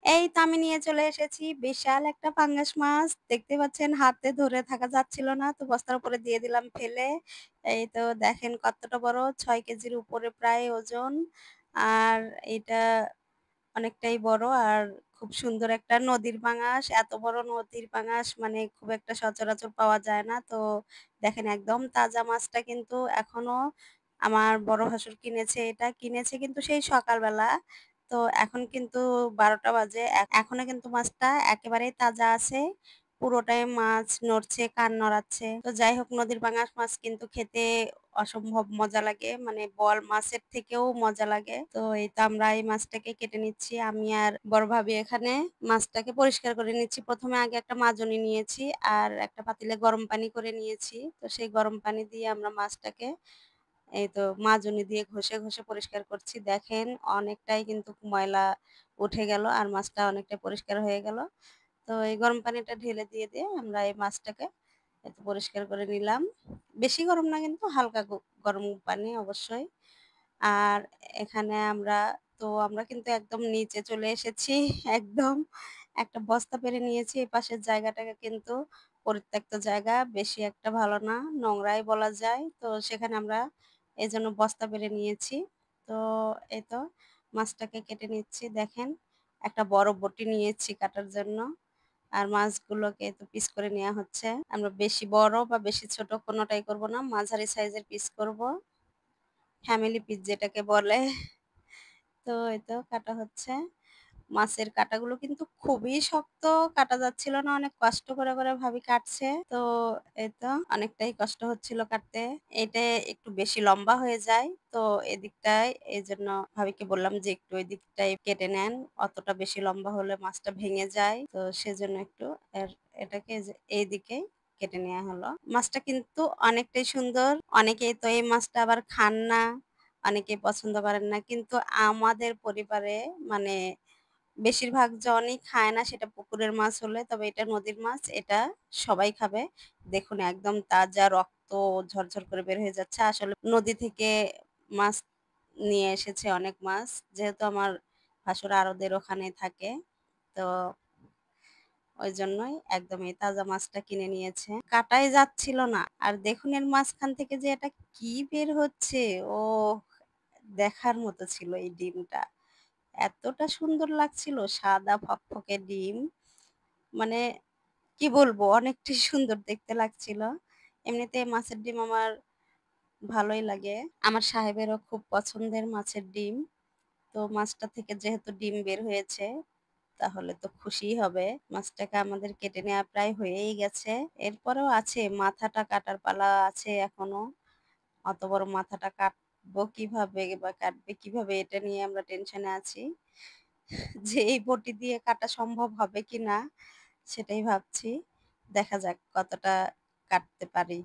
এই তো আমি নিয়ে চলে এসেছি বিশাল একটা পাঙ্গাস মাছ। দেখতে পাচ্ছেন হাতে ধরে থাকা যাচ্ছিল না। তো বস্তার উপরে দিয়ে দিলাম ফেলে। এই তো দেখেন কতটা বড় ৬ কেজির উপরে প্রায় ওজন। আর এটা অনেকটাই বড় আর খুব সুন্দর একটা নদীর পাঙাশ। এত বড় নদীর পাঙাশ মানে খুব একটা সচরাচর পাওয়া যায় না। তো দেখেন একদম তাজা মাছটা কিন্তু এখনো আমার বড় ভাসুর কিনেছে এটা। কিনেছে কিন্তু সেই সকালবেলা। তো এখন কিন্তু ১২টা বাজে। এখনো কিন্তু মাছটা একেবারেই তাজা আছে। পুরোটাই মাছ নড়ছে, কান নড়াচ্ছে। তো যাই হোক নদীর পাঙাশ মাছ কিন্তু খেতে অসম্ভব মজা লাগে। মানে বোয়াল মাছের থেকেও মজা লাগে। তো এই তো আমরা এই মাছটাকে কেটে নিচ্ছি। আমি আর বড় ভাবি এখানে মাছটাকে পরিষ্কার করে নিচ্ছি। ১ম এ আগে একটা মাজনি নিয়েছি আর একটা পাতিলে গরম পানি করে নিয়েছি। তো সেই গরম পানি দিয়ে আমরা মাছটাকে এই তো মাজনি দিয়ে ঘষে পরিষ্কার করছি। দেখেন অনেকটাই কিন্তু ময়লা উঠে গেল আর মাছটা অনেকটাই পরিষ্কার হয়ে গেল। তো এই গরম পানিটা ঢেলে দিয়ে আমরা এই মাছটাকে এই তো পরিষ্কার করে নিলাম। বেশি গরম না কিন্তু হালকা গরম পানি অবশ্যই। আর এখানে আমরা কিন্তু একদম নিচে চলে এসেছি। একদম একটা বস্তা পেরে নিয়েছি। এই পাশের জায়গাটাকে কিন্তু পরিত্যক্ত জায়গা। বেশি একটা ভালো না, নোংরাই বলা যায়। তো সেখানে আমরা এজন্য বস্তা পেরে নিয়েছি। তো এই তো মাছটাকে কেটে নিচ্ছি। দেখেন একটা বড় বঁটি নিয়েছি কাটার জন্য। আর মাছগুলোকে তো পিস করে নেওয়া হচ্ছে। আমরা বেশি বড় বা বেশি ছোট কোনটাই করব না। মাঝারি সাইজের পিস করব। ফ্যামিলি পিস যেটাকে বলে। তো এই তো কাটা হচ্ছে। মাছের কাঁটাগুলো কিন্তু খুবই শক্ত, কাটা যাচ্ছিল না। অনেক কষ্ট করে ভাবি কাটছে। তো এই তো অনেকটাই কষ্ট হচ্ছিল কাটতে। এটা একটু বেশি লম্বা হয়ে যায়। তো এদিকটায় এইজন্য ভাবিকে বললাম যে, "একটু ওই দিকটাই কেটে নেন। অতটা বেশি লম্বা হলে মাছটা ভেঙে যায়।" তো সেজন্য একটু এর এটাকে এই যে এইদিকেই কেটে নেয়া হলো। মাছটা কিন্তু অনেকটাই সুন্দর। অনেকেই তো এই মাছটা আবার খান না। অনেকেই পছন্দ করেন না। কিন্তু আমাদের পরিবারে মানে বেশিরভাগ জনই খায় না সেটা পুকুরের মাছ হলে। তবে এটা নদীর মাছ। এটা সবাই খাবে। দেখুন একদম তাজা রক্ত ঝরঝর করে বের হয়ে যাচ্ছে। আসলে নদী থেকে মাছ নিয়ে এসেছে অনেক মাছ। যেহেতু আমার ভাসুর আরদের ওখানে থাকে। তো ওইজন্যই একদম এই তাজা মাছটা কিনে নিয়েছে। কাটাই যাচ্ছিল না। আর দেখুন এর মাঝখান থেকে যে এটা কি বের হচ্ছে, ওহ! দেখার মতো ছিল এই ডিমটা। এতটা সুন্দর লাগছিল সাদা ফকফকে ডিম। মানে কি বলবো অনেকটাই সুন্দর দেখতে লাগছিল। এমনিতে মাছের ডিম আমার ভালোই লাগে। আমার সাহেবেরও খুব পছন্দের মাছের ডিম। তো মাছটা থেকে যেহেতু ডিম বের হয়েছে তাহলে তো খুশিই হবে। মাছটাকে আমাদের কেটে নেওয়া প্রায় হয়েই গেছে। এরপরেও আছে মাথাটা কাটার পালা আছে এখনো। অত বড় মাথাটা কাটবো কিভাবে বা কাটবে কিভাবে এটা নিয়ে আমরা টেনশনে আছি। যে এই বটি দিয়ে কাটা সম্ভব হবে কিনা সেটাই ভাবছি। দেখা যাক কতটা কাটতে পারি।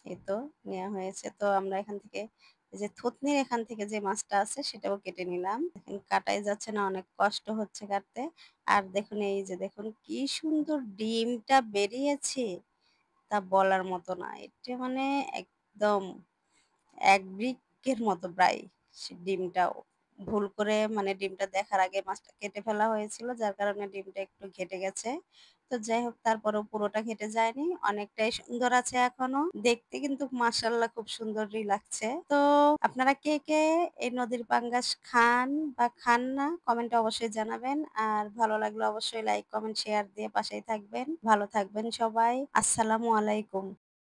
এই তো নেয়া হয়েছে। তো আমরা এখান থেকে এই যে থুতনির এখান থেকে যে মাছটা আছে সেটাও কেটে নিলাম। দেখেন কাটাই যাচ্ছে না, অনেক কষ্ট হচ্ছে কাটতে। আর দেখুন এই যে দেখুন কি সুন্দর ডিমটা বেরিয়েছে তা বলার মতো না। এটা মানে একদম এক বৃক্কের মতো প্রায় ডিমটাও। ভুল করে মানে ডিমটা দেখার আগে মাছটা কেটে ফেলা হয়েছিল। যার কারণে ডিমটা একটু ঘেটে গেছে। তো যাই হোক তারপরেও পুরোটা ঘেটে যায়নি। অনেকটাই সুন্দর আছে এখনো। দেখতে কিন্তু মাশাআল্লাহ খুব সুন্দরই লাগছে। তো আপনারা কে এই নদীর পাঙ্গাস খান বা খান না কমেন্টে অবশ্যই জানাবেন। আর ভালো লাগলে অবশ্যই লাইক, কমেন্ট, শেয়ার দিয়ে পাশেই থাকবেন। ভালো থাকবেন সবাই। আসসালামু আলাইকুম।